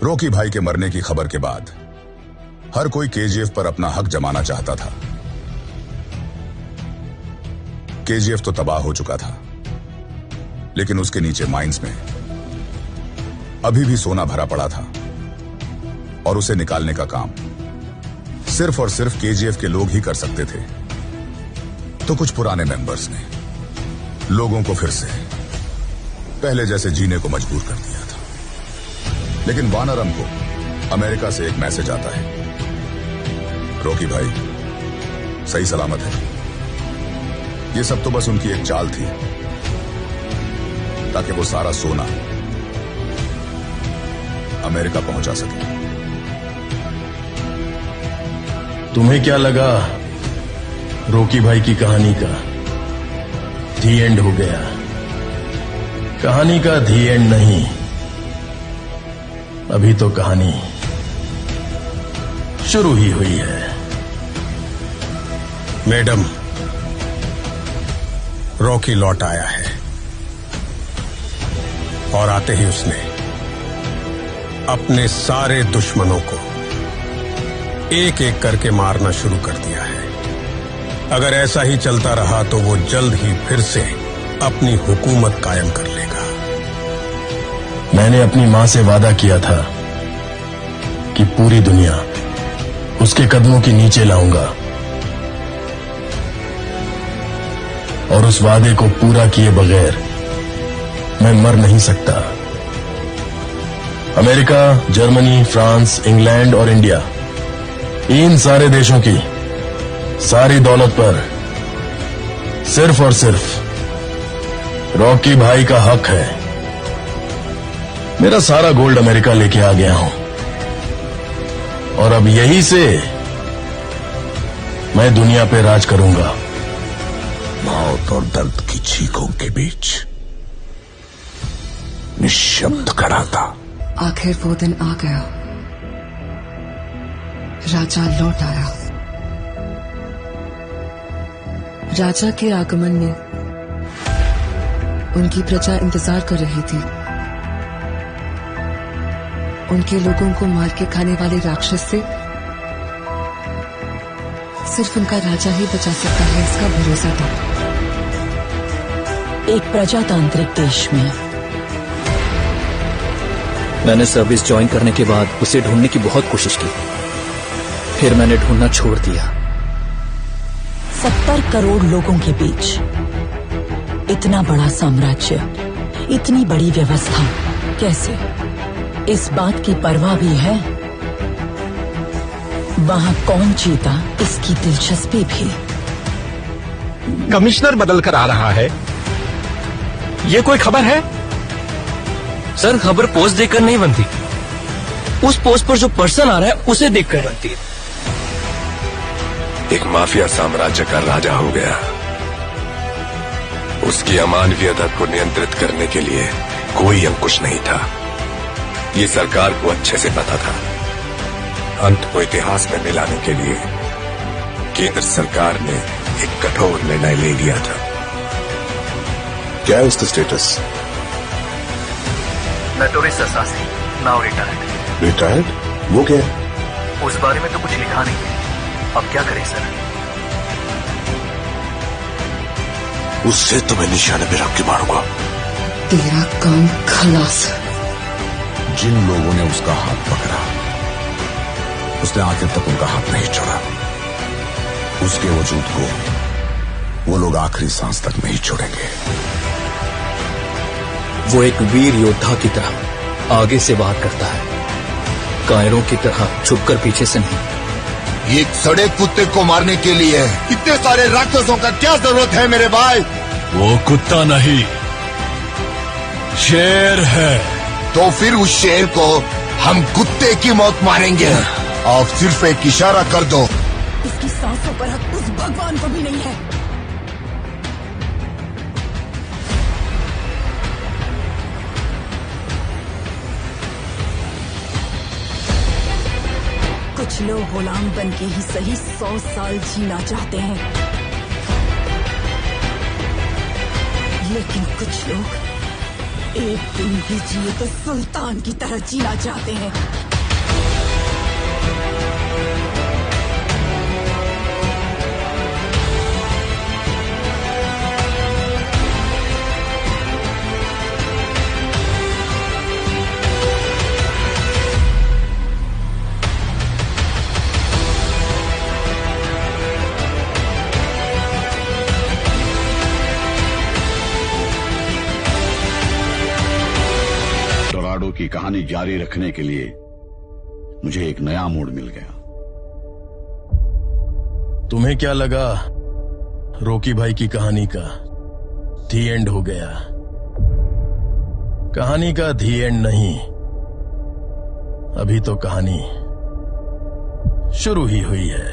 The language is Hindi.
रॉकी भाई के मरने की खबर के बाद हर कोई केजीएफ पर अपना हक जमाना चाहता था। केजीएफ तो तबाह हो चुका था, लेकिन उसके नीचे माइंस में अभी भी सोना भरा पड़ा था और उसे निकालने का काम सिर्फ और सिर्फ केजीएफ के लोग ही कर सकते थे। तो कुछ पुराने मेंबर्स ने लोगों को फिर से पहले जैसे जीने को मजबूर कर दिया था। लेकिन वानरम को अमेरिका से एक मैसेज आता है, रॉकी भाई सही सलामत है। ये सब तो बस उनकी एक चाल थी ताकि वो सारा सोना अमेरिका पहुंचा सके। तुम्हें क्या लगा रॉकी भाई की कहानी का दी एंड हो गया? कहानी का दी एंड नहीं, अभी तो कहानी शुरू ही हुई है। मैडम, रॉकी लौट आया है और आते ही उसने अपने सारे दुश्मनों को एक एक करके मारना शुरू कर दिया है। अगर ऐसा ही चलता रहा तो वो जल्द ही फिर से अपनी हुकूमत कायम कर लेगा। मैंने अपनी मां से वादा किया था कि पूरी दुनिया उसके कदमों के नीचे लाऊंगा, और उस वादे को पूरा किए बगैर मैं मर नहीं सकता। अमेरिका, जर्मनी, फ्रांस, इंग्लैंड और इंडिया, इन सारे देशों की सारी दौलत पर सिर्फ और सिर्फ रॉकी भाई का हक है। मेरा सारा गोल्ड अमेरिका लेके आ गया हूं और अब यहीं से मैं दुनिया पे राज करूंगा। मौत और दर्द की चीखों के बीच निशब्द खड़ा था। आखिर वो दिन आ गया, राजा लौट आया। राजा के आगमन में उनकी प्रजा इंतजार कर रही थी। उनके लोगों को मार के खाने वाले राक्षस से सिर्फ उनका राजा ही बचा सकता है, इसका भरोसा था। एक प्रजातांत्रिक देश में मैंने सर्विस ज्वाइन करने के बाद उसे ढूंढने की बहुत कोशिश की, फिर मैंने ढूंढना छोड़ दिया। 70 करोड़ लोगों के बीच इतना बड़ा साम्राज्य, इतनी बड़ी व्यवस्था, कैसे? इस बात की परवाह भी है वहां कौन जीता, इसकी दिलचस्पी भी। कमिश्नर बदल कर आ रहा है, ये कोई खबर है? सर, खबर पोस्ट देखकर नहीं बनती, उस पोस्ट पर जो पर्सन आ रहा है उसे देखकर बनती है। एक माफिया साम्राज्य का राजा हो गया। उसकी अमानवीयता को नियंत्रित करने के लिए कोई अंकुश नहीं था। ये सरकार को अच्छे से पता था। अंत को इतिहास में मिलाने के लिए केंद्र सरकार ने एक कठोर निर्णय ले लिया था। क्या है उसका status? Notorious assassin, now retired. Retired? वो क्या है? उस बारे में तो कुछ लिखा नहीं है। अब क्या करें सर? उससे तो मैं निशाने पे रख के मारूंगा। तेरा काम खलास। जिन लोगों ने उसका हाथ पकड़ा, उसने आखिर तक उनका हाथ नहीं छोड़ा। उसके वजूद को वो लोग आखिरी सांस तक नहीं छोड़ेंगे। वो एक वीर योद्धा की तरह आगे से वार करता है, कायरों की तरह छुपकर पीछे से नहीं। एक सड़े कुत्ते को मारने के लिए इतने सारे राक्षसों का क्या जरूरत है मेरे भाई? वो कुत्ता नहीं, शेर है। तो फिर उस शेर को हम कुत्ते की मौत मारेंगे। आप सिर्फ एक इशारा कर दो। इसकी सांसों पर हक उस भगवान को भी नहीं है। कुछ लोग गुलाम बन के ही सही 100 साल जीना चाहते हैं, लेकिन कुछ लोग एक दिन भी जिए तो सुल्तान की तरह जीना चाहते हैं। डोराडो की कहानी जारी रखने के लिए मुझे एक नया मोड़ मिल गया। तुम्हें क्या लगा रॉकी भाई की कहानी का दी एंड हो गया? कहानी का दी एंड नहीं, अभी तो कहानी शुरू ही हुई है।